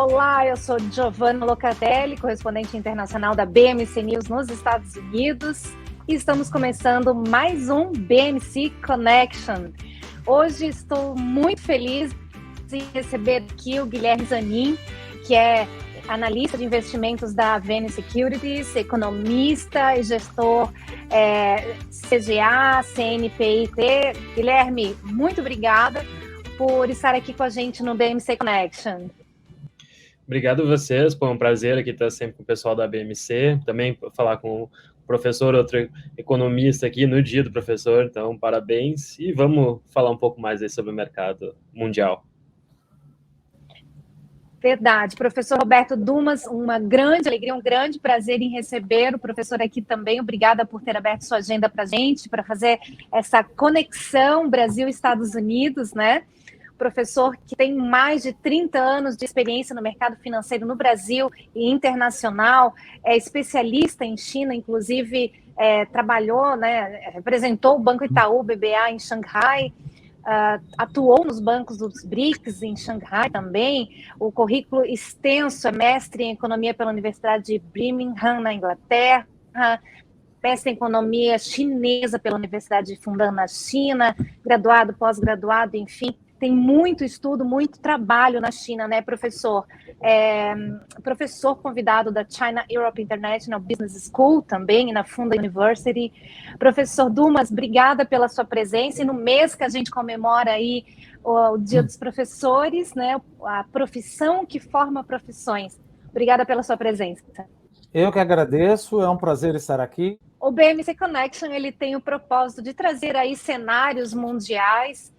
Olá, eu sou Giovanna Locatelli, correspondente internacional da BMC News nos Estados Unidos, e estamos começando mais um BMC Connection. Hoje estou muito feliz de receber aqui o Guilherme Zanin, que é analista de investimentos da Avenue Securities, economista e gestor CGA, CNPIT. Guilherme, muito obrigada por estar aqui com a gente no BMC Connection. Obrigado a vocês, foi um prazer aqui estar sempre com o pessoal da BMC, também falar com o professor, outro economista aqui no dia do professor, então parabéns, e vamos falar um pouco mais aí sobre o mercado mundial. Verdade, professor Roberto Dumas, uma grande alegria, um grande prazer em receber o professor aqui também, obrigada por ter aberto sua agenda para a gente, para fazer essa conexão Brasil-Estados Unidos, né? Professor que tem mais de 30 anos de experiência no mercado financeiro no Brasil e internacional, é especialista em China, inclusive trabalhou, né, representou o Banco Itaú BBA em Xangai, atuou nos bancos dos BRICS em Xangai também, o currículo extenso, é mestre em economia pela Universidade de Birmingham, na Inglaterra, mestre em economia chinesa pela Universidade de Fudan, na China, graduado, pós-graduado, enfim, tem muito estudo, muito trabalho na China, né, professor? Professor convidado da China Europe International Business School, também, na Funda University. Professor Dumas, obrigada pela sua presença. E no mês que a gente comemora aí o Dia dos Professores, né, a profissão que forma profissões. Obrigada pela sua presença. Eu que agradeço, é um prazer estar aqui. O BMC Connection, ele tem o propósito de trazer aí cenários mundiais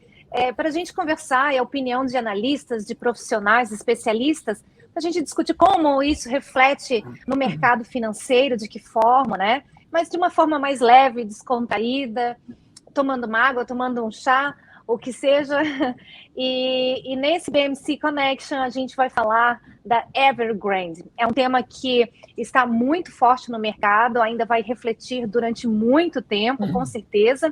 para a gente conversar, e a opinião de analistas, de profissionais, especialistas, para a gente discutir como isso reflete no mercado financeiro, de que forma, né? Mas de uma forma mais leve, descontraída, tomando uma água, tomando um chá, o que seja. E nesse BMC Connection a gente vai falar da Evergrande. É um tema que está muito forte no mercado, ainda vai refletir durante muito tempo, com certeza.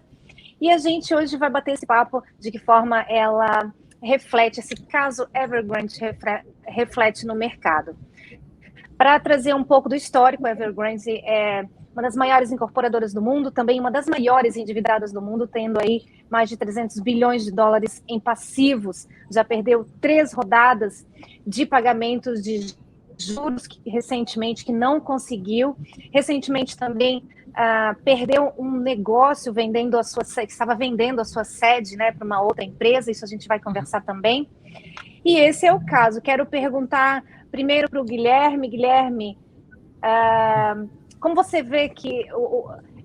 E a gente hoje vai bater esse papo de que forma ela reflete, esse caso Evergrande reflete no mercado. Para trazer um pouco do histórico, a Evergrande é uma das maiores incorporadoras do mundo, também uma das maiores endividadas do mundo, tendo aí mais de 300 bilhões de dólares em passivos. Já perdeu 3 rodadas de pagamentos de juros recentemente, que não conseguiu. Recentemente também perdeu um negócio estava vendendo a sua sede, né, para uma outra empresa, isso a gente vai conversar também. E esse é o caso. Quero perguntar primeiro para o Guilherme. Guilherme, como você vê que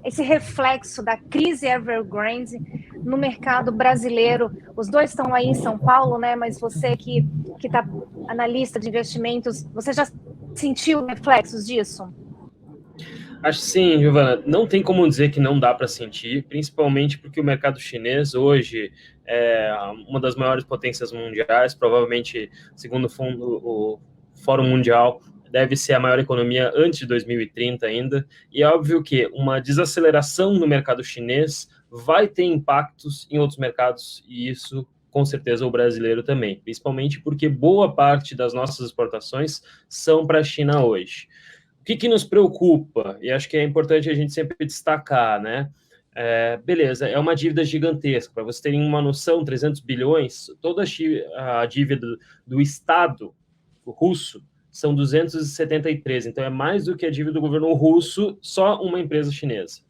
esse reflexo da crise Evergrande no mercado brasileiro? Os dois estão aí em São Paulo, né? Mas você que está analista de investimentos, você já sentiu reflexos disso? Acho sim, Giovana, não tem como dizer que não dá para sentir, principalmente porque o mercado chinês hoje é uma das maiores potências mundiais, provavelmente, segundo o Fórum Mundial, deve ser a maior economia antes de 2030 ainda, e é óbvio que uma desaceleração no mercado chinês vai ter impactos em outros mercados, e isso, com certeza, o brasileiro também, principalmente porque boa parte das nossas exportações são para a China hoje. O que nos preocupa, e acho que é importante a gente sempre destacar, né? Beleza, é uma dívida gigantesca. Para vocês terem uma noção, 300 bilhões, toda a dívida do Estado russo são 273, então é mais do que a dívida do governo russo, só uma empresa chinesa.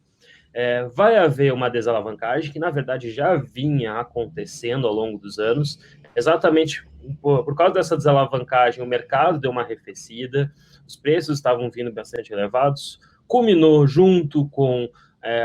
Vai haver uma desalavancagem, que na verdade já vinha acontecendo ao longo dos anos, exatamente por causa dessa desalavancagem, o mercado deu uma arrefecida, os preços estavam vindo bastante elevados, culminou junto com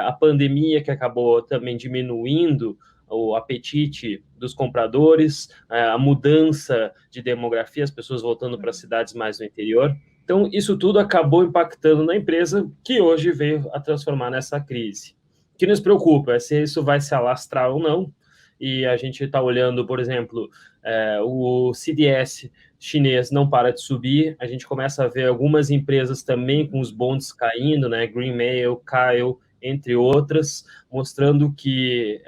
a pandemia, que acabou também diminuindo o apetite dos compradores, a mudança de demografia, as pessoas voltando para cidades mais no interior. Então, isso tudo acabou impactando na empresa, que hoje veio a transformar nessa crise. O que nos preocupa é se isso vai se alastrar ou não, e a gente está olhando, por exemplo, o CDS chinês não para de subir, a gente começa a ver algumas empresas também com os bonds caindo, né, Greenmail, Kyle, entre outras, mostrando que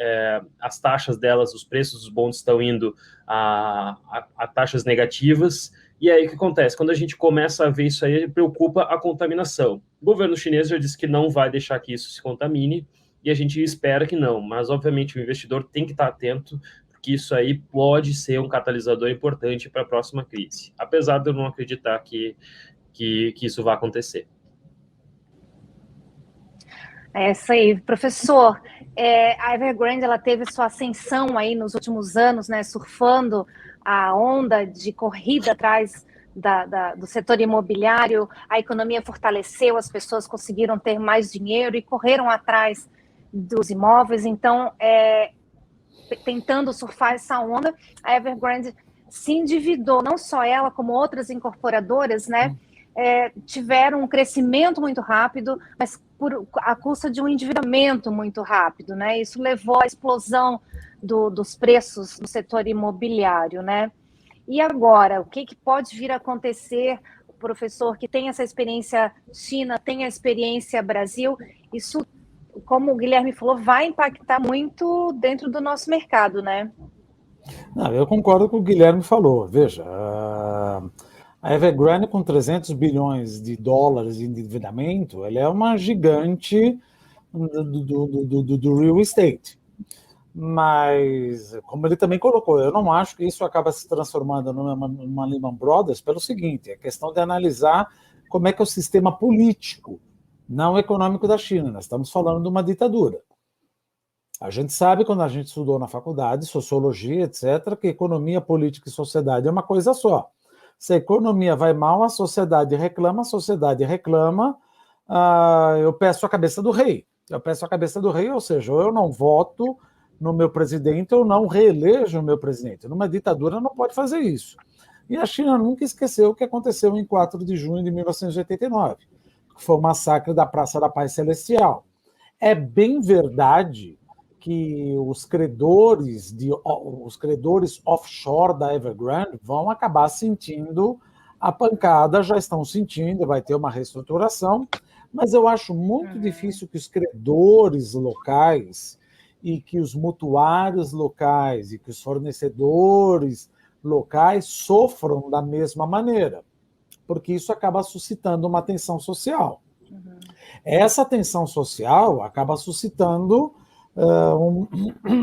as taxas delas, os preços dos bonds estão indo a taxas negativas, E aí o que acontece? Quando a gente começa a ver isso aí, preocupa a contaminação. O governo chinês já disse que não vai deixar que isso se contamine, e a gente espera que não, mas obviamente o investidor tem que estar atento, porque isso aí pode ser um catalisador importante para a próxima crise, apesar de eu não acreditar que isso vai acontecer. É isso aí, professor. A Evergrande ela teve sua ascensão aí nos últimos anos, né, surfando a onda de corrida atrás do setor imobiliário. A economia fortaleceu, as pessoas conseguiram ter mais dinheiro e correram atrás dos imóveis. Então, tentando surfar essa onda, a Evergrande se endividou, não só ela, como outras incorporadoras, né? Tiveram um crescimento muito rápido, mas por a custa de um endividamento muito rápido, né? Isso levou à explosão dos preços no setor imobiliário, né? E agora, o que pode vir a acontecer? O professor que tem essa experiência China, tem a experiência Brasil, isso, como o Guilherme falou, vai impactar muito dentro do nosso mercado, né? Não, eu concordo com o que o Guilherme falou. Veja, a Evergrande, com 300 bilhões de dólares de endividamento, ela é uma gigante do real estate. Mas, como ele também colocou, eu não acho que isso acaba se transformando numa Lehman Brothers pelo seguinte, é questão de analisar como é que é o sistema político, não econômico da China. Nós estamos falando de uma ditadura. A gente sabe, quando a gente estudou na faculdade, sociologia, etc., que economia, política e sociedade é uma coisa só. Se a economia vai mal, a sociedade reclama, eu peço a cabeça do rei. Ou seja, eu não voto no meu presidente, eu não reelejo o meu presidente. Numa ditadura não pode fazer isso. E a China nunca esqueceu o que aconteceu em 4 de junho de 1989, que foi o massacre da Praça da Paz Celestial. É bem verdade que os credores offshore da Evergrande vão acabar sentindo a pancada, já estão sentindo, vai ter uma reestruturação, mas eu acho muito difícil que os credores locais e que os mutuários locais e que os fornecedores locais sofram da mesma maneira, porque isso acaba suscitando uma tensão social. Essa tensão social acaba suscitando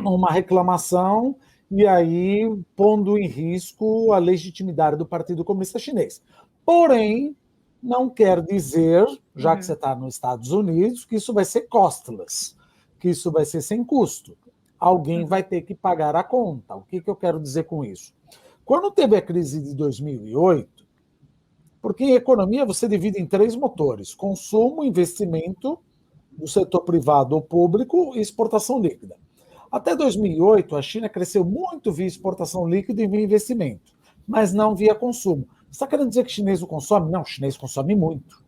uma reclamação e aí pondo em risco a legitimidade do Partido Comunista Chinês. Porém, não quer dizer, já que você está nos Estados Unidos, que isso vai ser costless, que isso vai ser sem custo. Alguém vai ter que pagar a conta. O que eu quero dizer com isso? Quando teve a crise de 2008, porque em economia você divide em 3 motores: consumo, investimento do setor privado ou público e exportação líquida. Até 2008, a China cresceu muito via exportação líquida e via investimento, mas não via consumo. Você está querendo dizer que o chinês não consome? Não, o chinês consome muito,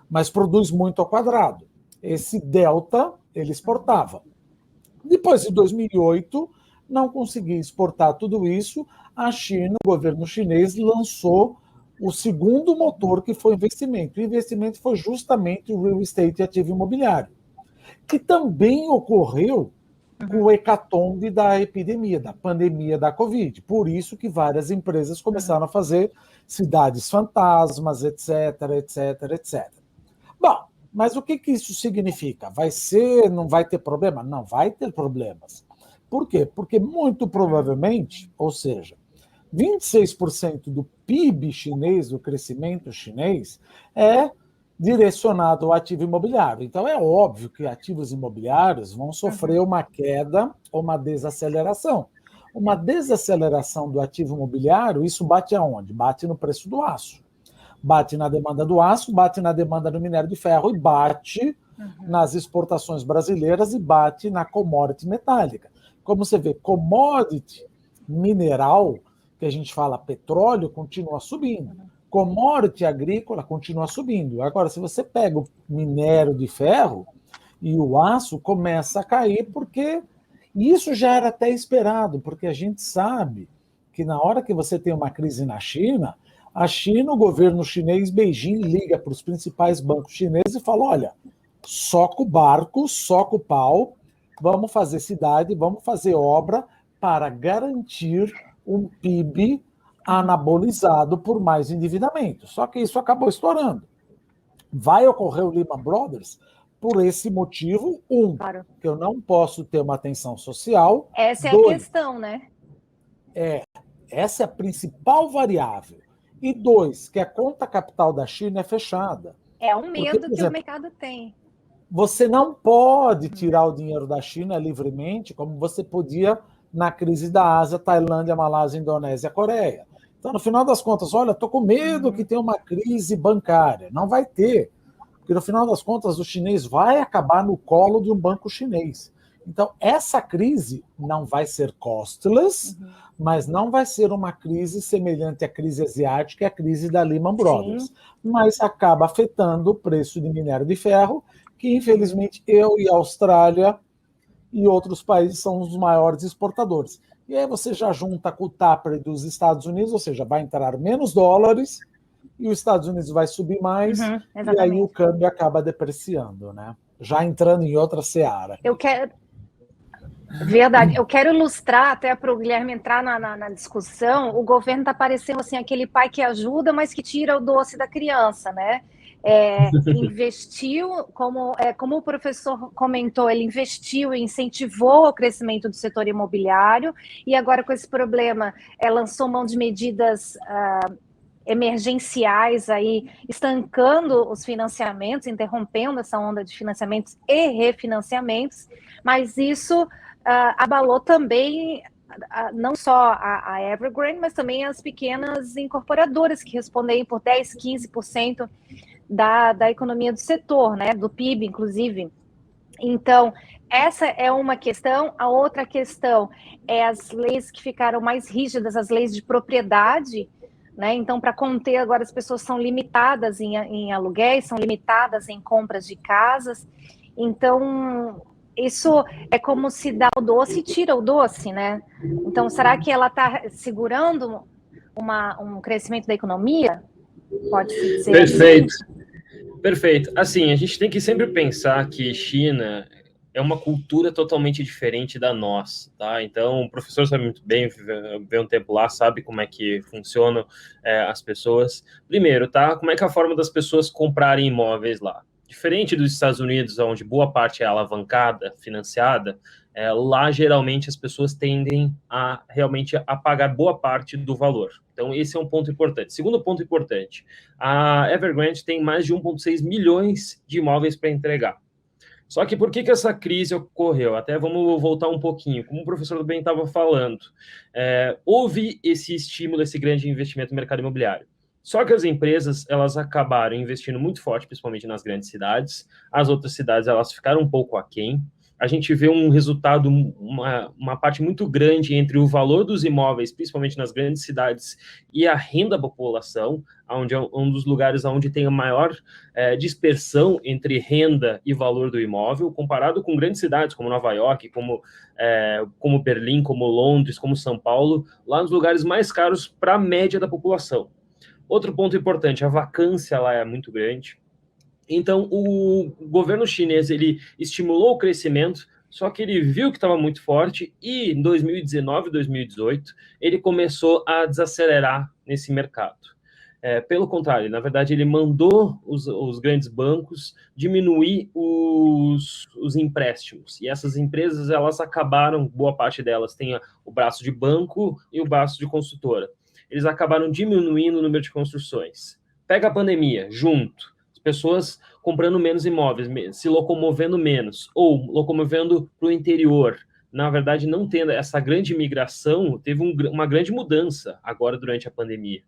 mas produz muito ao quadrado. Esse delta ele exportava. Depois de 2008, não conseguia exportar tudo isso, a China, o governo chinês, lançou o segundo motor, que foi o investimento. O investimento foi justamente o real estate e ativo imobiliário, que também ocorreu com o hecatombe da epidemia, da pandemia da Covid. Por isso que várias empresas começaram a fazer cidades fantasmas, etc, etc, etc. Bom, mas o que isso significa? Não vai ter problema? Não vai ter problemas. Por quê? Porque muito provavelmente, ou seja, 26% do PIB chinês, do crescimento chinês, é direcionado ao ativo imobiliário. Então, é óbvio que ativos imobiliários vão sofrer uma queda ou uma desaceleração. Uma desaceleração do ativo imobiliário, isso bate aonde? Bate no preço do aço. Bate na demanda do aço, bate na demanda do minério de ferro e bate nas exportações brasileiras e bate na commodity metálica. Como você vê, commodity mineral, que a gente fala petróleo, continua subindo. Commodity agrícola continua subindo. Agora, se você pega o minério de ferro e o aço, começa a cair, porque isso já era até esperado, porque a gente sabe que na hora que você tem uma crise na China, a China, o governo chinês, Beijing, liga para os principais bancos chineses e fala: olha, soca o barco, soca o pau, vamos fazer cidade, vamos fazer obra para garantir um PIB anabolizado por mais endividamento. Só que isso acabou estourando. Vai ocorrer o Lehman Brothers por esse motivo, Claro. que eu não posso ter uma tensão social. Essa é a questão, né? Essa é a principal variável. E 2, que a conta capital da China é fechada. É um medo que o mercado tem. Você não pode tirar o dinheiro da China livremente, como você podia na crise da Ásia, Tailândia, Malásia, Indonésia, Coreia. Então, no final das contas, olha, estou com medo que tenha uma crise bancária. Não vai ter, porque no final das contas o chinês vai acabar no colo de um banco chinês. Então, essa crise não vai ser costless, mas não vai ser uma crise semelhante à crise asiática e à crise da Lehman Brothers. Sim. Mas acaba afetando o preço de minério de ferro, que infelizmente eu e a Austrália e outros países são os maiores exportadores. E aí você já junta com o taper dos Estados Unidos, ou seja, vai entrar menos dólares e os Estados Unidos vai subir mais, e aí o câmbio acaba depreciando, né? Já entrando em outra seara. Verdade. Eu quero ilustrar, até para o Guilherme entrar na discussão, o governo está parecendo assim, aquele pai que ajuda, mas que tira o doce da criança, né? Investiu, como o professor comentou, ele investiu e incentivou o crescimento do setor imobiliário, e agora com esse problema lançou mão de medidas emergenciais, aí, estancando os financiamentos, interrompendo essa onda de financiamentos e refinanciamentos, mas isso abalou também não só a Evergrande, mas também as pequenas incorporadoras que respondem por 10%, 15% da economia do setor, né, do PIB, inclusive. Então, essa é uma questão. A outra questão é as leis que ficaram mais rígidas, as leis de propriedade, né? Então, para conter, agora as pessoas são limitadas em aluguéis, são limitadas em compras de casas. Então, isso é como se dá o doce e tira o doce, né? Então, será que ela está segurando um crescimento da economia? Pode-se dizer. Perfeito. Assim? Perfeito. Assim, a gente tem que sempre pensar que China é uma cultura totalmente diferente da nossa, tá? Então, o professor sabe muito bem, vê um tempo lá, sabe como é que funcionam as pessoas. Primeiro, tá? Como é que é a forma das pessoas comprarem imóveis lá? Diferente dos Estados Unidos, onde boa parte é alavancada, financiada, lá geralmente as pessoas tendem a realmente a pagar boa parte do valor. Então, esse é um ponto importante. Segundo ponto importante, a Evergrande tem mais de 1,6 milhões de imóveis para entregar. Só que por que essa crise ocorreu? Até vamos voltar um pouquinho. Como o professor bem estava falando, houve esse estímulo, esse grande investimento no mercado imobiliário. Só que as empresas, elas acabaram investindo muito forte, principalmente nas grandes cidades. As outras cidades, elas ficaram um pouco aquém. A gente vê um resultado, uma parte muito grande entre o valor dos imóveis, principalmente nas grandes cidades, e a renda da população, onde é um dos lugares onde tem a maior dispersão entre renda e valor do imóvel, comparado com grandes cidades como Nova York, como Berlim, como Londres, como São Paulo, lá nos lugares mais caros para a média da população. Outro ponto importante, a vacância lá é muito grande. Então, o governo chinês, ele estimulou o crescimento, só que ele viu que estava muito forte e em 2019, 2018, ele começou a desacelerar nesse mercado. Pelo contrário, na verdade, ele mandou os grandes bancos diminuir os empréstimos. E essas empresas, elas acabaram, boa parte delas tem o braço de banco e o braço de construtora. Eles acabaram diminuindo o número de construções. Pega a pandemia, junto. Pessoas comprando menos imóveis, se locomovendo menos, ou locomovendo para o interior. Na verdade, não tendo essa grande migração, teve uma grande mudança agora durante a pandemia.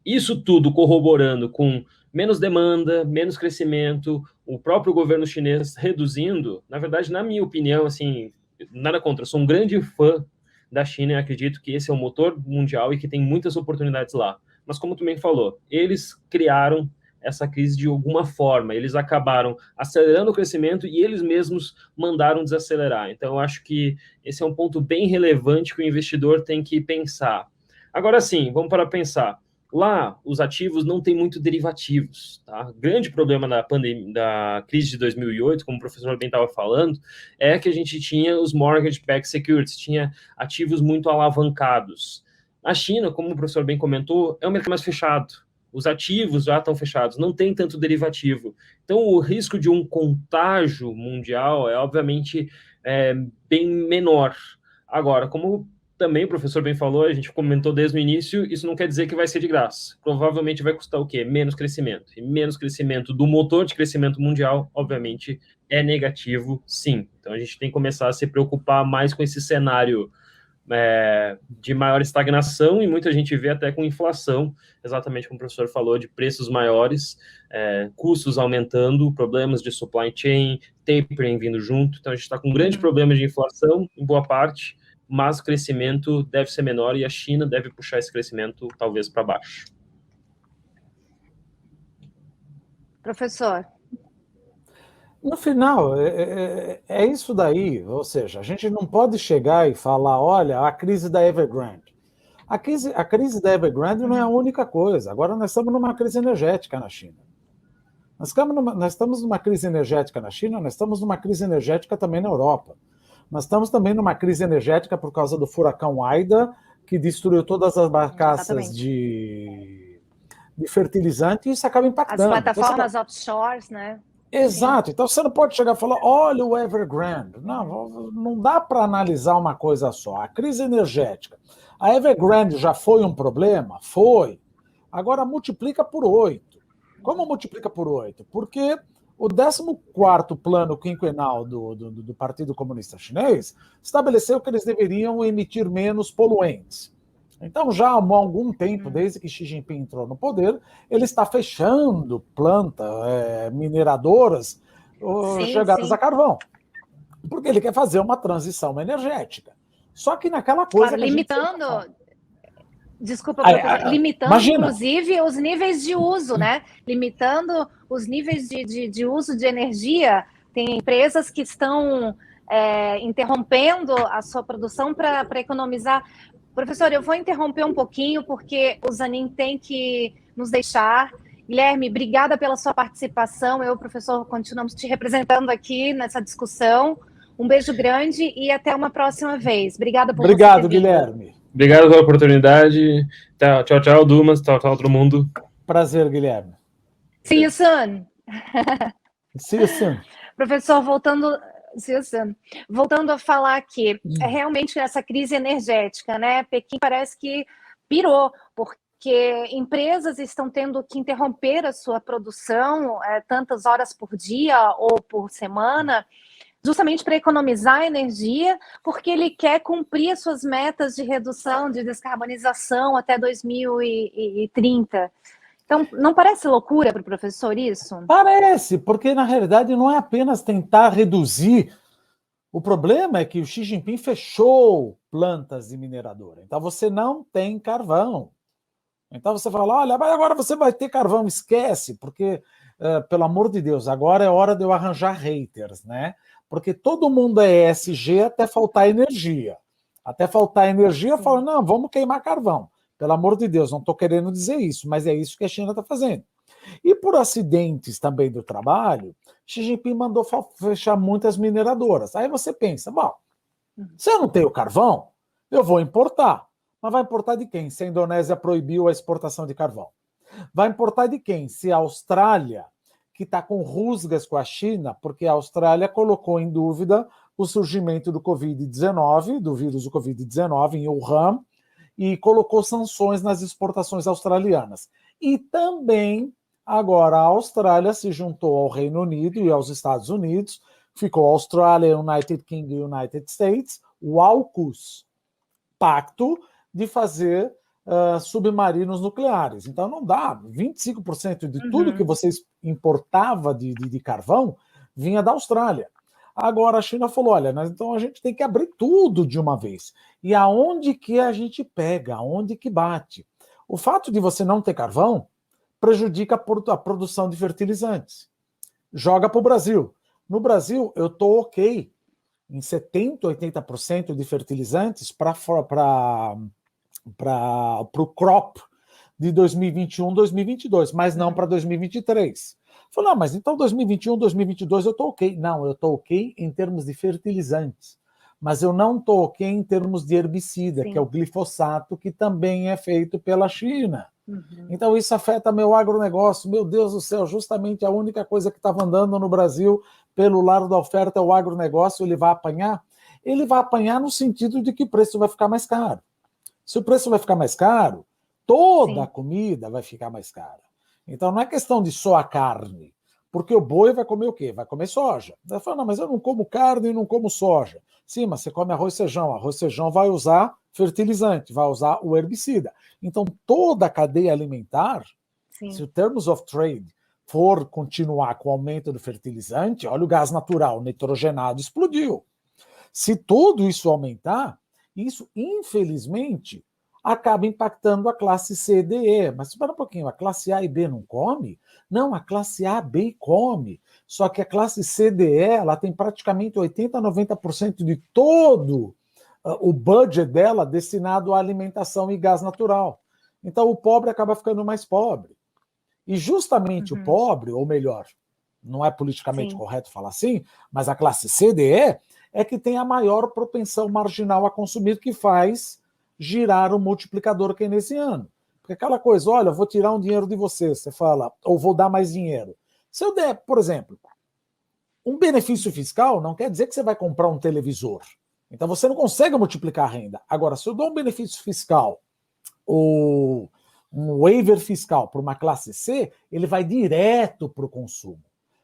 Isso tudo corroborando com menos demanda, menos crescimento, o próprio governo chinês reduzindo. Na verdade, na minha opinião, assim, nada contra, eu sou um grande fã da China e acredito que esse é o motor mundial e que tem muitas oportunidades lá. Mas como tu bem falou, eles criaram essa crise de alguma forma, eles acabaram acelerando o crescimento e eles mesmos mandaram desacelerar. Então, eu acho que esse é um ponto bem relevante que o investidor tem que pensar. Agora sim, vamos para pensar. Lá, os ativos não têm muito derivativos, tá? O grande problema da crise de 2008, como o professor bem estava falando, é que a gente tinha os mortgage-backed securities, tinha ativos muito alavancados. A China, como o professor bem comentou, é um mercado mais fechado. Os ativos já estão fechados, não tem tanto derivativo. Então, o risco de um contágio mundial é, obviamente, bem menor. Agora, como também o professor bem falou, a gente comentou desde o início, isso não quer dizer que vai ser de graça. Provavelmente vai custar o quê? Menos crescimento. E menos crescimento do motor de crescimento mundial, obviamente, é negativo, sim. Então, a gente tem que começar a se preocupar mais com esse cenário de maior estagnação, e muita gente vê até com inflação, exatamente como o professor falou, de preços maiores, custos aumentando, problemas de supply chain, tapering vindo junto. Então, a gente está com um grande problema de inflação, em boa parte, mas o crescimento deve ser menor e a China deve puxar esse crescimento talvez para baixo. Professor. No final, é isso daí, ou seja, a gente não pode chegar e falar, olha, a crise da Evergrande. A crise da Evergrande não é a única coisa. Agora nós estamos numa crise energética na China. Nós estamos numa crise energética na China, nós estamos numa crise energética também na Europa. Nós estamos também numa crise energética por causa do furacão Aida, que destruiu todas as barcaças de fertilizante, e isso acaba impactando. As plataformas offshores, né? Exato, então você não pode chegar e falar, olha o Evergrande. Não dá para analisar uma coisa só. A crise energética. A Evergrande já foi um problema? Foi. Agora multiplica por 8. Como multiplica por 8? Porque o 14º plano quinquenal do Partido Comunista Chinês estabeleceu que eles deveriam emitir menos poluentes. Então, já há algum tempo, desde que Xi Jinping entrou no poder, ele está fechando plantas mineradoras chegadas a carvão, porque ele quer fazer uma transição energética. Só que naquela coisa... Claro, limitando... Desculpa, limitando, imagina, inclusive, os níveis de uso, né? Limitando os níveis de uso de energia. Tem empresas que estão interrompendo a sua produção para economizar... Professor, eu vou interromper um pouquinho, porque o Zanin tem que nos deixar. Guilherme, obrigada pela sua participação. Eu, professor, continuamos te representando aqui nessa discussão. Um beijo grande e até uma próxima vez. Obrigada por Obrigado, Guilherme. Obrigado pela oportunidade. Tchau, tchau, Dumas. Tchau, tchau, todo mundo. Prazer, Guilherme. See you soon. See you soon. Professor, voltando a falar aqui, realmente essa crise energética, né? Pequim parece que pirou, porque empresas estão tendo que interromper a sua produção tantas horas por dia ou por semana, justamente para economizar energia, porque ele quer cumprir suas metas de redução, de descarbonização até 2030. Então, não parece loucura para o professor isso? Parece, porque na realidade não é apenas tentar reduzir. O problema é que o Xi Jinping fechou plantas de mineradora. Então você não tem carvão. Então você fala, olha, mas agora você vai ter carvão. Esquece, porque, pelo amor de Deus, agora é hora de eu arranjar haters, né? Porque todo mundo é ESG até faltar energia. Até faltar energia, fala, não, vamos queimar carvão. Pelo amor de Deus, não estou querendo dizer isso, mas é isso que a China está fazendo. E por acidentes também do trabalho, Xi Jinping mandou fechar muitas mineradoras. Aí você pensa, bom, se eu não tenho carvão, eu vou importar. Mas vai importar de quem? Se a Indonésia proibiu a exportação de carvão. Vai importar de quem? Se a Austrália, que está com rusgas com a China, porque a Austrália colocou em dúvida o surgimento do Covid-19, do vírus do Covid-19 em Wuhan, e colocou sanções nas exportações australianas. E também, agora, a Austrália se juntou ao Reino Unido e aos Estados Unidos, ficou Austrália, United Kingdom e United States, o AUKUS, pacto de fazer submarinos nucleares. Então não dá, 25% de tudo que vocês importava de carvão vinha da Austrália. Agora a China falou, olha, então a gente tem que abrir tudo de uma vez. E aonde que a gente pega? Aonde que bate? O fato de você não ter carvão prejudica a produção de fertilizantes. Joga para o Brasil. No Brasil, eu estou ok em 70%, 80% de fertilizantes para o crop de 2021, 2022, mas não para 2023. Falei, não, mas então 2021, 2022 eu estou ok. Não, eu estou ok em termos de fertilizantes. mas eu não toquei em termos de herbicida, Sim. que é o glifosato, que também é feito pela China. Uhum. Então isso afeta meu agronegócio. Meu Deus do céu, justamente a única coisa que estava andando no Brasil pelo lado da oferta é o agronegócio, ele vai apanhar? Ele vai apanhar no sentido de que o preço vai ficar mais caro. Se o preço vai ficar mais caro, toda a comida vai ficar mais cara. Então não é questão de só a carne, porque o boi vai comer o quê? Vai comer soja. Vai falar, não, mas eu não como carne e não como soja. Sim, mas você come arroz e feijão. Arroz e feijão vai usar fertilizante, vai usar o herbicida. Então toda a cadeia alimentar, se o Terms of Trade for continuar com o aumento do fertilizante, olha o gás natural, nitrogenado, explodiu. Se tudo isso aumentar, isso, infelizmente, acaba impactando a classe C, D, E. Mas espera um pouquinho, a classe A e B não come? Não, a classe A, B e come. Só que a classe C, D, E, ela tem praticamente 80% a 90% de todo o budget dela destinado à alimentação e gás natural. Então o pobre acaba ficando mais pobre. E justamente o pobre, ou melhor, não é politicamente correto falar assim, mas a classe C, D, E é que tem a maior propensão marginal a consumir, que faz girar o multiplicador keynesiano. Porque aquela coisa, olha, eu vou tirar um dinheiro de você, você fala, ou vou dar mais dinheiro. Se eu der, por exemplo, um benefício fiscal, não quer dizer que você vai comprar um televisor. Então você não consegue multiplicar a renda. Agora, se eu dou um benefício fiscal, ou um waiver fiscal para uma classe C, ele vai direto para o consumo.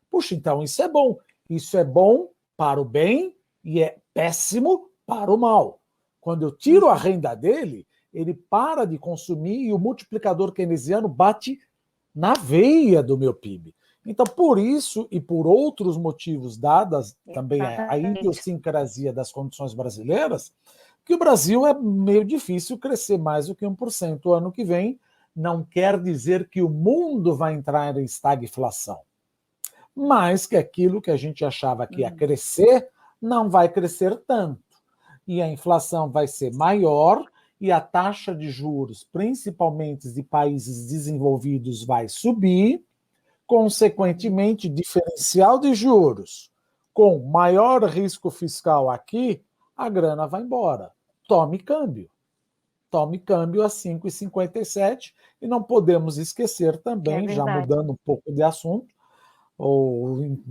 Puxa, então isso é bom. Isso é bom para o bem e é péssimo para o mal. Quando eu tiro a renda dele, ele para de consumir e o multiplicador keynesiano bate na veia do meu PIB. Então, por isso e por outros motivos, dadas também a idiosincrasia das condições brasileiras, que o Brasil é meio difícil crescer mais do que 1% o ano que vem. Não quer dizer que o mundo vai entrar em estagflação, mas que aquilo que a gente achava que ia crescer não vai crescer tanto. E a inflação vai ser maior e a taxa de juros, principalmente de países desenvolvidos, vai subir. Consequentemente, diferencial de juros com maior risco fiscal aqui, a grana vai embora. Tome câmbio. Tome câmbio a 5,57. E não podemos esquecer também, já mudando um pouco de assunto,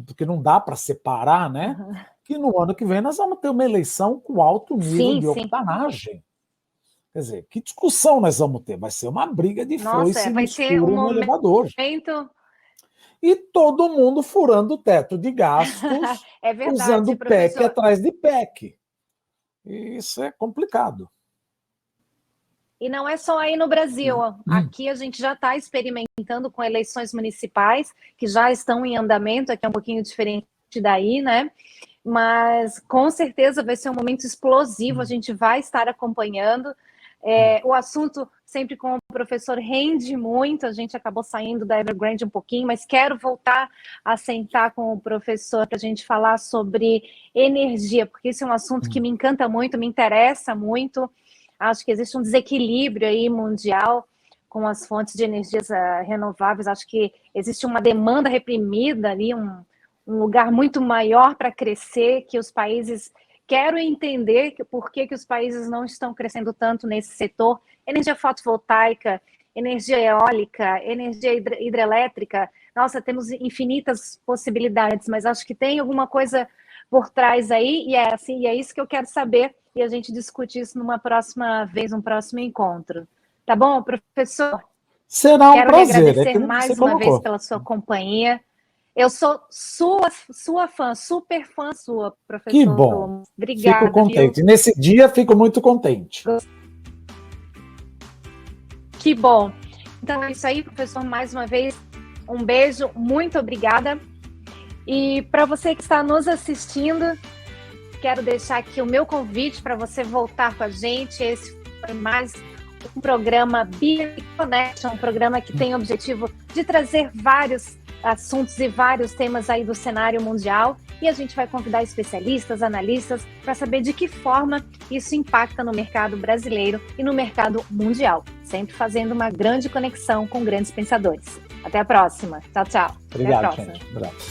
porque não dá para separar, né? Que no ano que vem nós vamos ter uma eleição com alto nível de octanagem. Quer dizer, que discussão nós vamos ter? Vai ser uma briga de foice no escuro no elevador. E todo mundo furando o teto de gastos, usando PEC atrás de PEC. Isso é complicado. E não é só aí no Brasil. Aqui a gente já está experimentando com eleições municipais, que já estão em andamento, aqui é um pouquinho diferente daí, né? Mas com certeza vai ser um momento explosivo, a gente vai estar acompanhando. O assunto, sempre com o professor, rende muito, a gente acabou saindo da Evergrande um pouquinho, mas quero voltar a sentar com o professor para a gente falar sobre energia, porque esse é um assunto que me encanta muito, me interessa muito. Acho que existe um desequilíbrio aí mundial com as fontes de energias renováveis. Acho que existe uma demanda reprimida ali, um lugar muito maior para crescer, que os países... Quero entender por que os países não estão crescendo tanto nesse setor. Energia fotovoltaica, energia eólica, energia hidrelétrica. Nossa, temos infinitas possibilidades, mas acho que tem alguma coisa por trás aí, e é isso que eu quero saber, e a gente discute isso numa próxima vez, num próximo encontro. Tá bom, professor? Será um prazer. Quero lhe agradecer mais uma vez pela sua companhia. Eu sou sua fã, super fã sua, professor. Que bom. Obrigada. Fico contente. Viu? Nesse dia, fico muito contente. Que bom. Então é isso aí, professor. Mais uma vez, um beijo. Muito obrigada. E para você que está nos assistindo, quero deixar aqui o meu convite para você voltar com a gente. Esse foi mais um programa BioConnection, um programa que tem o objetivo de trazer vários assuntos e vários temas aí do cenário mundial, e a gente vai convidar especialistas, analistas, para saber de que forma isso impacta no mercado brasileiro e no mercado mundial, sempre fazendo uma grande conexão com grandes pensadores. Até a próxima. Tchau, tchau. Obrigado, Até a próxima. Gente. Obrigado.